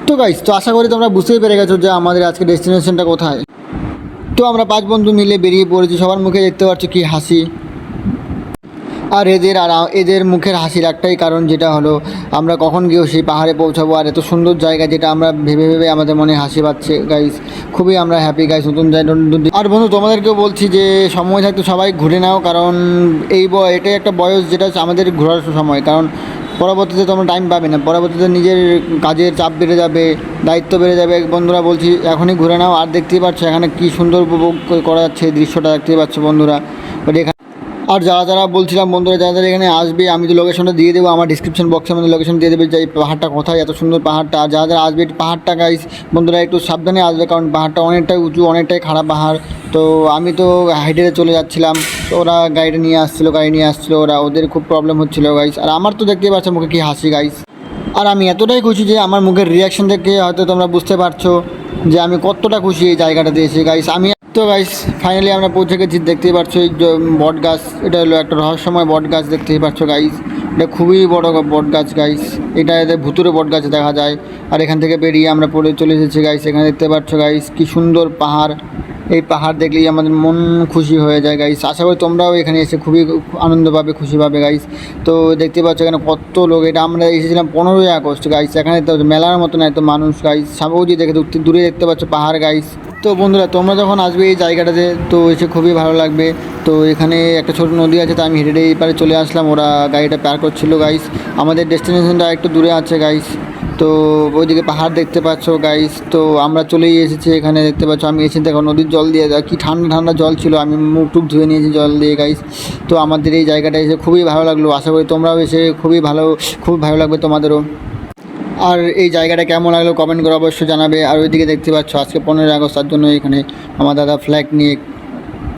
তো গাইস, তো আশা করি তোমরা বুঝতেই পেরে গেছো যে আমাদের আজকে ডেস্টিনেশনটা কোথায়। তো আমরা 5 বন্ধু মিলে বেরিয়ে পড়েছি, সবার মুখে দেখতে পাচ্ছ কি হাসি। আর এদের মুখের হাসির একটাই কারণ, যেটা হলো আমরা কখন গিয়েও সেই পাহাড়ে পৌঁছাবো, আর এত সুন্দর জায়গা যেটা আমরা ভেবে ভেবে আমাদের মনে হাসি পাচ্ছে গাইস। খুবই আমরা হ্যাপি গাইস, নতুন জায়গা নতুন। আর বন্ধু তোমাদেরকেও বলছি যে সময় থাকতে সবাই ঘুরে নাও, কারণ এটাই একটা বয়স যেটা হচ্ছে আমাদের ঘোরার সময়। কারণ পরবর্তীতে তোমরা টাইম পাবে না, পরবর্তীতে নিজের কাজের চাপ বেড়ে যাবে, দায়িত্ব বেড়ে যাবে। বন্ধুরা বলছি এখনই ঘুরে নাও। আর দেখতেই পাচ্ছ এখানে কী সুন্দর উপভোগ করা যাচ্ছে, দৃশ্যটা দেখতেই পাচ্ছ বন্ধুরা। আর যারা যারা বলছিলাম বন্ধুরা, যারা যারা এখানে আসবে, আমি তো লোকেশনটা দিয়ে দেবো আমার ডিসক্রিপশন বক্সে, আমাদের লোকেশন দিয়ে দেবে যে এই পাহাড়টা কোথায়, এত সুন্দর পাহাড়টা। আর যারা যারা আসবে পাহাড়টা গাইস বন্ধুরা একটু সাবধানে আসবে, কারণ পাহাড়টা অনেকটাই উঁচু, অনেকটাই খারাপ পাহাড়। তো আমি তো হাইটে চলে যাচ্ছিলাম, তো ওরা গাড়ি নিয়ে আসছিলো, ওদের খুব প্রবলেম হচ্ছিলো গাইস। আর আমার তো দেখতেই পাচ্ছ মুখে কি হাসি গাইস। আর আমি এতটাই খুশি যে আমার মুখের রিয়াকশন দেখে হয়তো তোমরা বুঝতে পারছো যে আমি কতটা খুশি এই জায়গাটাতে এসে গাইস। তো গাইস ফাইনালি আমরা পৌঁছে গেছি, দেখতেই পাচ্ছ এই বট গাছ, এটা হলো একটা রহস্যময় বট গাছ, দেখতেই পাচ্ছ গাইস। এটা খুবই বড় বট গাছ গাইস, এটা এদের ভুতুরে বট গাছ দেখা যায়। আর এখান থেকে বেরিয়ে আমরা পড়ে চলে এসেছি গাইস। এখানে দেখতে পাচ্ছ গাইস কি সুন্দর পাহাড়, এই পাহাড় দেখলেই আমাদের মন খুশি হয়ে যায় গাইস। আশা করি তোমরাও এখানে এসে খুবই আনন্দ পাবে, খুশি পাবে গাইস। তো দেখতে পাচ্ছ এখানে কত লোক, এটা আমরা এসেছিলাম 15ই আগস্ট গাইস। এখানে তো মেলার মতো না, তো মানুষ গাইস, সাবৌজি দেখে দূরে দেখতে পাচ্ছ পাহাড় গাইস। তো বন্ধুরা তোমরা যখন আসবে এই জায়গাটাতে তো এসে খুবই ভালো লাগবে। তো এখানে একটা ছোটো নদী আছে, তো আমি হেঁটে এই পারে চলে আসলাম, ওরা গাড়িটা পার করছিল গাইস। আমাদের ডেস্টিনেশনটা একটু দূরে আছে গাইস। তো ওইদিকে পাহাড় দেখতে পাচ্ছ গাইস। তো আমরা চলেই এসেছি এখানে, দেখতে পাচ্ছ আমি এসে দেখো নদীর জল দিয়ে, কি ঠান্ডা ঠান্ডা জল ছিল, আমি মুখ টুক ধুয়ে নিয়েছি জল দিয়ে গাইস। তো আমাদের এই জায়গাটা এসে খুবই ভালো লাগলো, আশা করি তোমরাও এসে খুব ভালো লাগবে তোমাদেরও। আর এই জায়গাটা কেমন লাগলো কমেন্ট করে অবশ্যই জানাবে। আর ওইদিকে দেখতে পাচ্ছ আজকে 15ই আগস্ট, তার জন্য এখানে আমার দাদা ফ্ল্যাগ নিয়ে